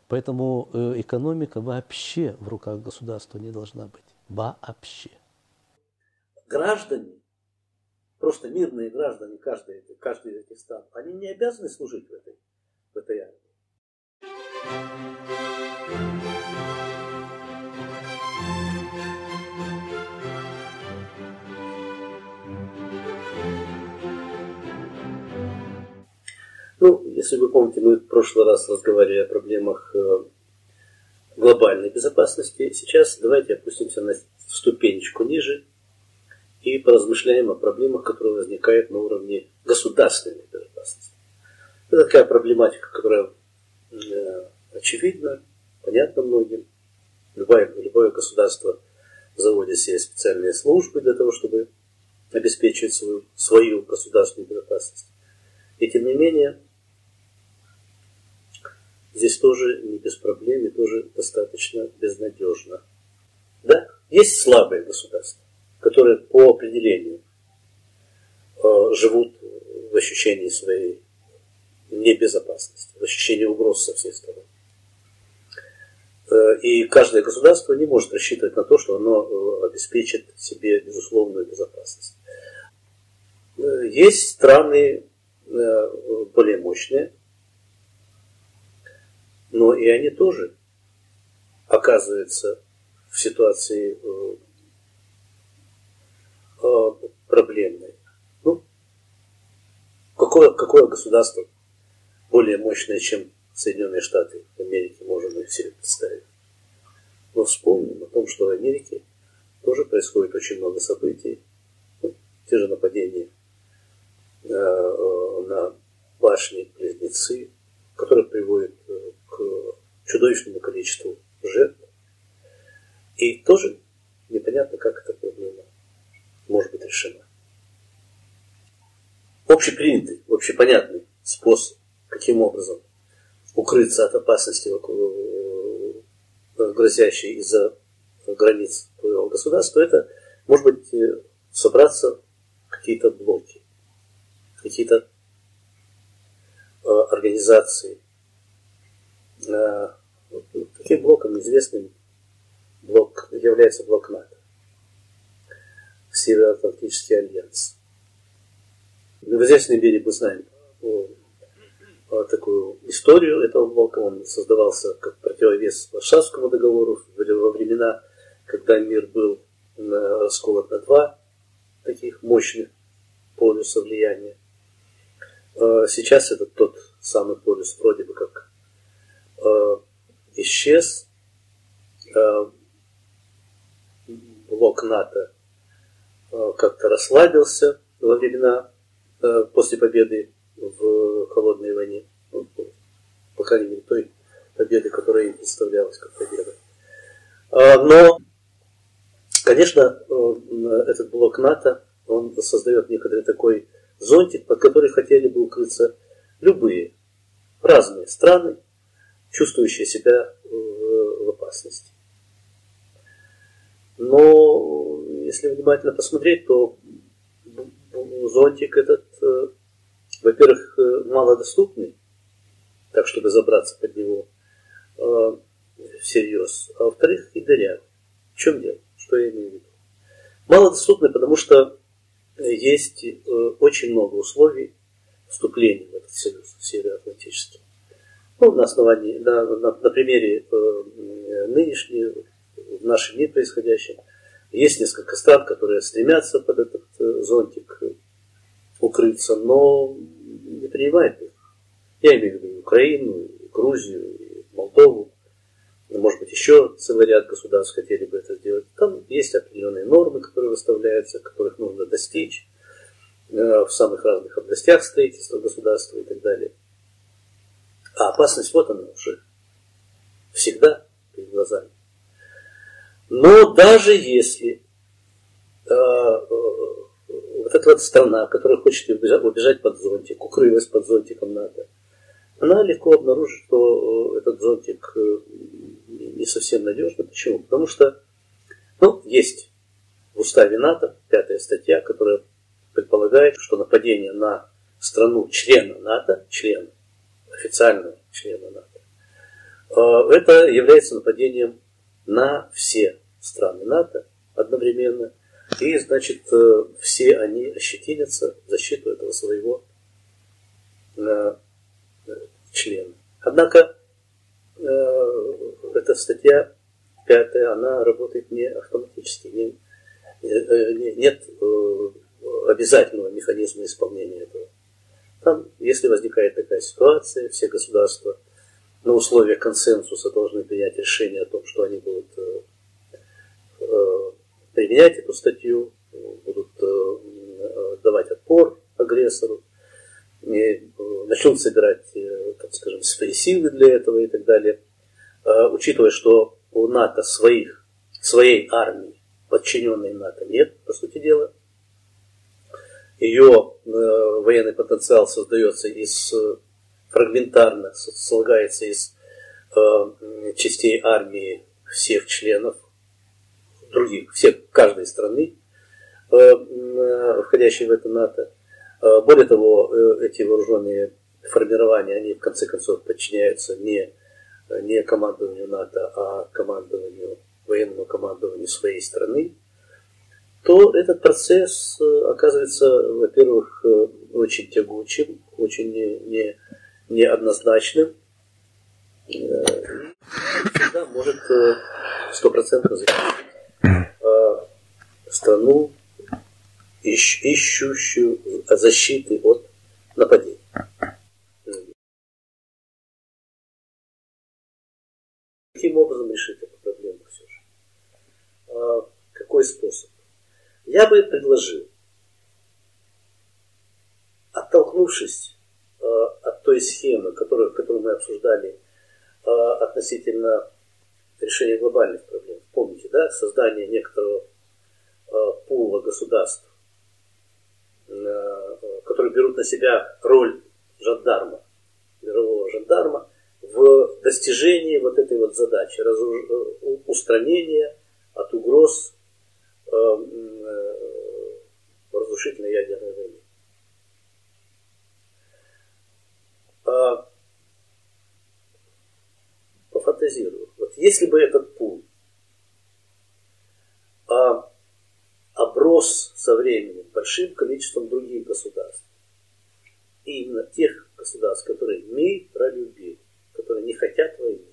Поэтому экономика вообще в руках государства не должна быть. Вообще. Граждане, просто мирные граждане, каждый из этих стран, они не обязаны служить в этой армии. Ну, если вы помните, мы в прошлый раз разговаривали о проблемах глобальной безопасности. Сейчас давайте опустимся на ступенечку ниже и поразмышляем о проблемах, которые возникают на уровне государственной безопасности. Это такая проблематика, которая очевидна, понятна многим. Любое государство заводит себе специальные службы для того, чтобы обеспечивать свою государственную безопасность. И тем не менее, здесь тоже не без проблем и тоже достаточно безнадежно. Да, есть слабые государства, которые по определению живут в ощущении своей небезопасности, в ощущении угроз со всех сторон. И каждое государство не может рассчитывать на то, что оно обеспечит себе безусловную безопасность. Есть страны более мощные, но и они тоже оказываются в ситуации проблемной. Ну, какое государство более мощное, чем Соединенные Штаты Америки, можем мы себе представить. Но вспомним о том, что в Америке тоже происходит очень много событий. Ну, те же нападения на башни-близнецы, которые приводят к чудовищному количеству жертв. И тоже непонятно, как эта проблема может быть решена. Общепринятый, общепонятный способ, каким образом укрыться от опасности, грозящей из-за границ твоего государства, это, может быть, собраться в какие-то блоки, какие-то организации. Таким блоком известным является блок НАТО, Североатлантический альянс. В известной мере мы знаем такую историю этого блока. Он создавался как противовес Варшавскому договору во времена, когда мир был расколот на два таких мощных полюса влияния. Сейчас это тот самый полюс вроде бы как исчез. Блок НАТО как-то расслабился во времена после победы в холодной войне. По крайней мере, той победы, которая им представлялась как победа. Но, конечно, этот блок НАТО, он создает некоторый такой зонтик, под который хотели бы укрыться любые разные страны, чувствующие себя в опасности. Но если внимательно посмотреть, то зонтик этот, во-первых, малодоступный, так чтобы забраться под него всерьез, а во-вторых, и дырявый. В чем дело? Что я имею в виду? Малодоступный, потому что есть очень много условий вступления в этот союз североатлантический. Ну, на основании, на примере нынешнего, в нашем мире происходящем, есть несколько стран, которые стремятся под этот зонтик укрыться, но не принимают их. Я имею в виду Украину, Грузию, Молдову, может быть, еще целый ряд государств хотели бы это сделать. Там есть определенные нормы, которые выставляются, которых нужно достичь в самых разных областях строительства государства и так далее. А опасность вот она уже всегда перед глазами. Но даже если вот эта вот страна, которая хочет убежать под зонтик, укрылась под зонтиком НАТО, она легко обнаружит, что этот зонтик не совсем надежный. Почему? Потому что есть в уставе НАТО 5-я статья, которая предполагает, что нападение на страну члена НАТО, официального члена НАТО, это является нападением на все страны НАТО одновременно. И, значит, все они ощетинятся в защиту этого своего члена. Однако, эта статья 5, она работает не автоматически. Нет обязательного механизма исполнения этого. Там, если возникает такая ситуация, все государства на условиях консенсуса должны принять решение о том, что они будут применять эту статью, будут давать отпор агрессору, начнут собирать, так скажем, свои силы для этого и так далее. Учитывая, что у НАТО своей армии, подчиненной НАТО, нет, по сути дела. Ее военный потенциал создается фрагментарно, слагается из частей армии всех членов, каждой страны, входящей в это НАТО. Более того, эти вооруженные формирования, они в конце концов подчиняются не командованию НАТО, а военному командованию своей страны, то этот процесс оказывается, во-первых, очень тягучим, очень неоднозначным, и всегда может 100% защитить страну, ищущую защиты от нападений. Каким образом решить эту проблему все же? Какой способ? Я бы предложил, оттолкнувшись от той схемы, которую мы обсуждали относительно решения глобальных проблем. Помните, да, создание некоторого пула государств, которые берут на себя роль жандарма, мирового жандарма, в достижении вот этой вот задачи, устранения от угроз разрушительной ядерной войны. Пофантазирую. Вот если бы этот пул оброс со временем большим количеством других государств, и именно тех государств, которые миролюбивы, которые не хотят войны,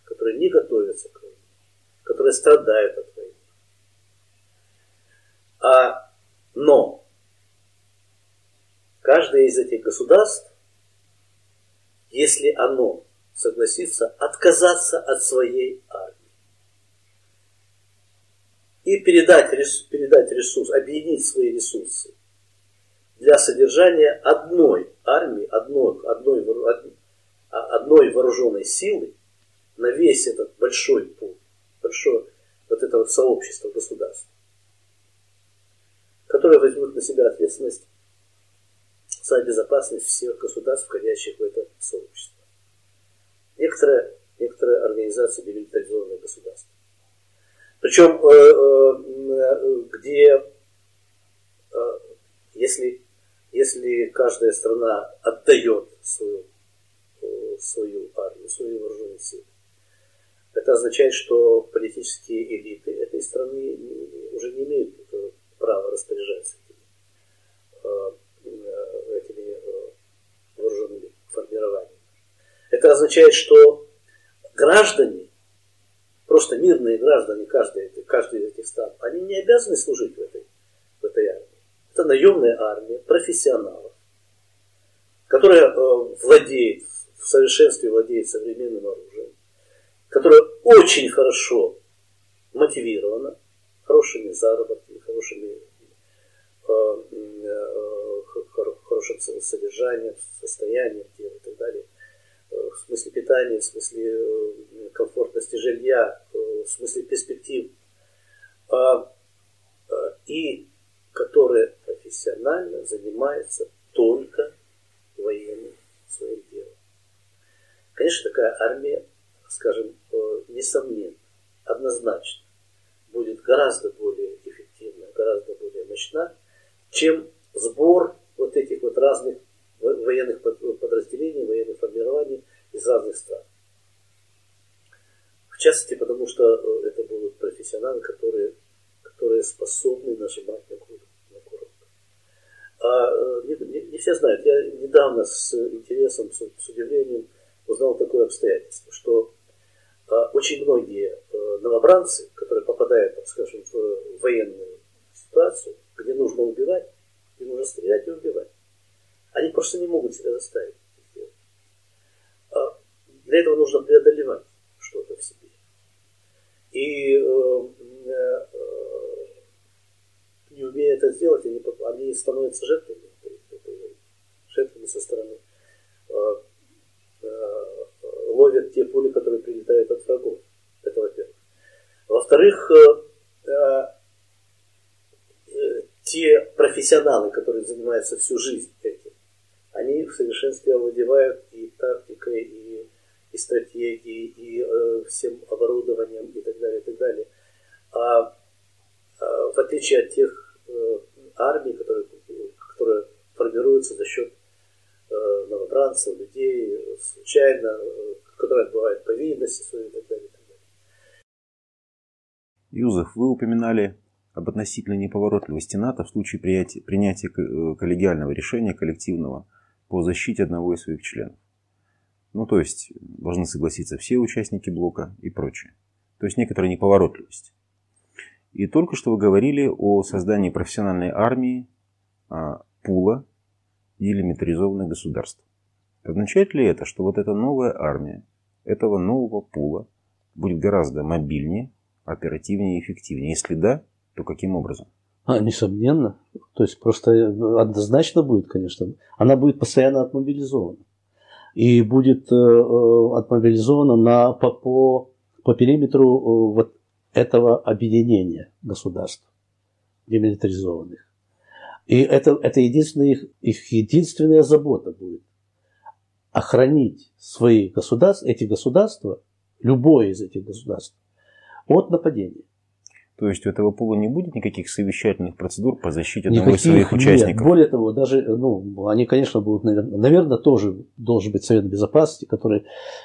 которые не готовятся к войне, которые страдают от войны. Но каждое из этих государств, если оно согласится отказаться от своей армии и передать ресурс, объединить свои ресурсы для содержания одной армии, одной вооруженной силы на весь этот большой пул, большое вот это вот сообщество государств, которые возьмут на себя ответственность за безопасность всех государств, входящих в это сообщество. Некоторые организации демилитаризованных государств. Причем, где, если каждая страна отдает свою армию, свои вооруженные силы, это означает, что политические элиты этой страны уже не имеют права распоряжаться этими вооруженными формированиями. Это означает, что граждане, просто мирные граждане каждой из этих стран, они не обязаны служить в этой армии. Это наемная армия профессионалов, которая в совершенстве владеет современным оружием, которая очень хорошо мотивирована, хорошими заработками, хорошим содержанием, состоянием тела и так далее, в смысле питания, в смысле комфортности жилья, в смысле перспектив, и которая профессионально занимается только военным своим делом. Конечно, такая армия, скажем, несомненно, однозначно будет гораздо более эффективна, гораздо более мощна, чем сбор вот этих вот разных военных подразделений, военных формирований из разных стран. частности, потому что это будут профессионалы, которые способны нажимать на курок. Не все знают. Я недавно с интересом, с удивлением узнал такое обстоятельство, что очень многие новобранцы, которые попадают, так скажем, в военную ситуацию, где нужно убивать, где нужно стрелять и убивать, они просто не могут себя заставить это сделать. Для этого нужно преодолевать что-то в себе. И не умея это сделать, они становятся жертвами со стороны. Ловят те пули, которые прилетают от врагов. Это во-первых. Во-вторых, те профессионалы, которые занимаются всю жизнь этим, они в совершенстве овладевают и тактикой, и стратегией, и всем оборудованием, и так далее, и так далее. В отличие от тех армий, которые формируются за счет новобранцев, людей, случайно, которые отбывают повинности свои, и так далее, и так далее. Юзеф, вы упоминали об относительной неповоротливости НАТО в случае принятия коллегиального решения коллективного по защите одного из своих членов. Ну, то есть, должны согласиться все участники блока и прочее. То есть, некоторая неповоротливость. И только что вы говорили о создании профессиональной армии, пула делимитаризованных государств. Означает ли это, что вот эта новая армия, этого нового пула будет гораздо мобильнее, оперативнее и эффективнее? Если да, то каким образом? Несомненно. То есть просто однозначно будет, конечно. Она будет постоянно отмобилизована. И будет отмобилизована по периметру вот этого объединения государств демилитаризованных. И это единственная их единственная забота будет. Охранить эти государства, любое из этих государств, от нападения. То есть у этого пула не будет никаких совещательных процедур по защите одного из своих участников? Нет. Более того, даже, они, конечно, будут, наверное, тоже должен быть Совет Безопасности, который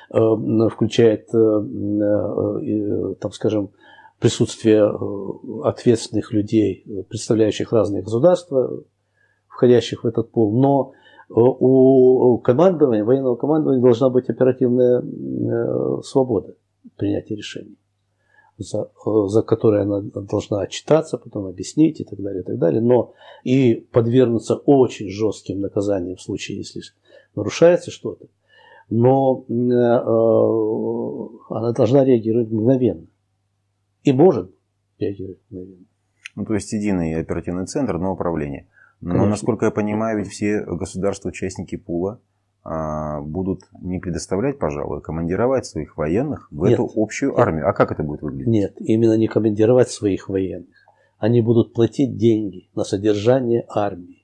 включает, там, скажем, присутствие ответственных людей, представляющих разные государства, входящих в этот пул. Но у командования, военного командования должна быть оперативная свобода принятия решений, за которые она должна отчитаться, потом объяснить и так далее, но и подвергнуться очень жестким наказаниям в случае, если нарушается что-то. Но она должна реагировать мгновенно. И может реагировать мгновенно. Ну, то есть единый оперативный центр, но управление. Но, конечно, насколько я понимаю, ведь все государства-участники пула будут не предоставлять, пожалуй, командировать своих военных в эту общую армию. А как это будет выглядеть? Нет, именно не командировать своих военных. Они будут платить деньги на содержание армии.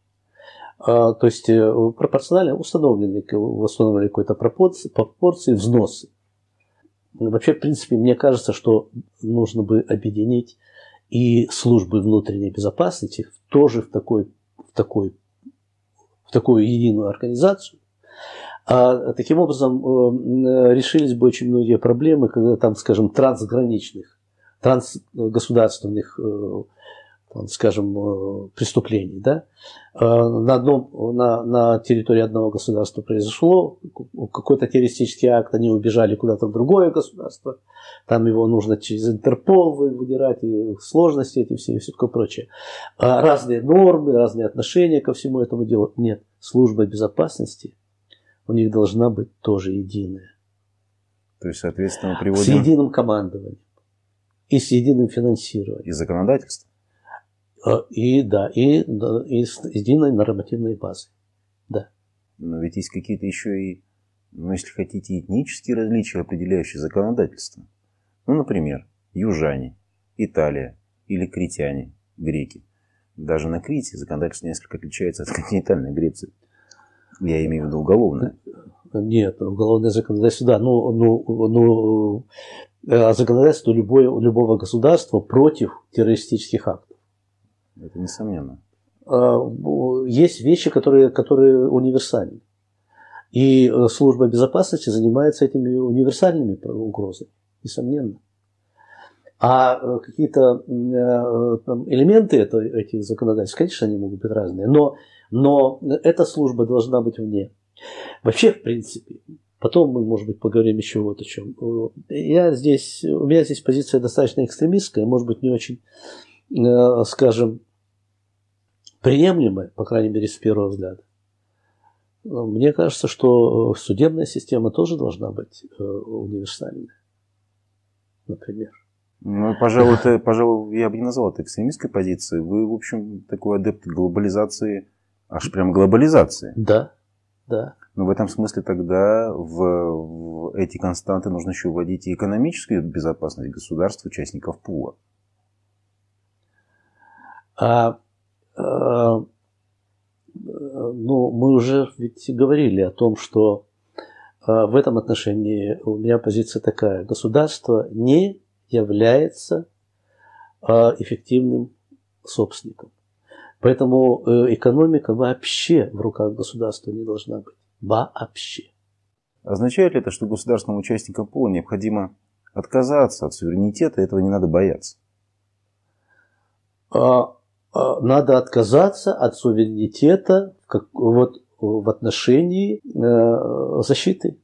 То есть пропорционально установлены какой-то пропорции взносы. Вообще, в принципе, мне кажется, что нужно бы объединить и службы внутренней безопасности тоже в такую единую организацию. А таким образом решились бы очень многие проблемы, когда там, скажем, трансграничных, трансгосударственных, там, скажем, преступлений. Да? На территории одного государства произошло какой-то террористический акт, они убежали куда-то в другое государство, там его нужно через Интерпол выдирать, и сложности эти все, и все такое прочее. Разные нормы, разные отношения ко всему этому делу. Нет, служба безопасности у них должна быть тоже единая. То есть, соответственно, приводим... С единым командованием и с единым финансированием. И законодательством. И с единой нормативной базой. Да. Но ведь есть какие-то еще и, если хотите, этнические различия, определяющие законодательство. Ну, например, южане, Италия или критяне, греки. Даже на Крите законодательство несколько отличается от континентальной Греции. Я имею в виду уголовное. Нет, уголовное законодательство, да. Законодательство любого государства против террористических актов. Это несомненно. Есть вещи, которые универсальны. И служба безопасности занимается этими универсальными угрозами. несомненно. А какие-то элементы этих законодательств, конечно, они могут быть разные, но эта служба должна быть вне. Вообще, в принципе, потом мы, может быть, поговорим еще вот о чем. У меня здесь позиция достаточно экстремистская, может быть, не очень, скажем, приемлемая, по крайней мере, с первого взгляда. Мне кажется, что судебная система тоже должна быть универсальной, например. Ну, пожалуй, я бы не назвал это экстремистской позицией. Вы, в общем, такой адепт глобализации, аж прям глобализации. Да, да. Но в этом смысле тогда в эти константы нужно еще вводить и экономическую безопасность государств, участников пула. Ну, мы уже ведь говорили о том, что в этом отношении у меня позиция такая. Государство не является эффективным собственником. Поэтому экономика вообще в руках государства не должна быть. Вообще. Означает ли это, что государственным участникам пула необходимо отказаться от суверенитета, и этого не надо бояться? Надо отказаться от суверенитета в отношении защиты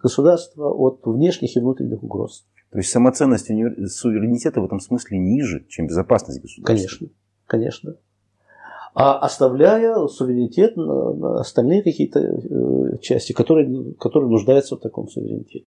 государства от внешних и внутренних угроз. То есть самоценность суверенитета в этом смысле ниже, чем безопасность государства? Конечно, конечно. А оставляя суверенитет на остальные какие-то части, которые нуждаются в таком суверенитете.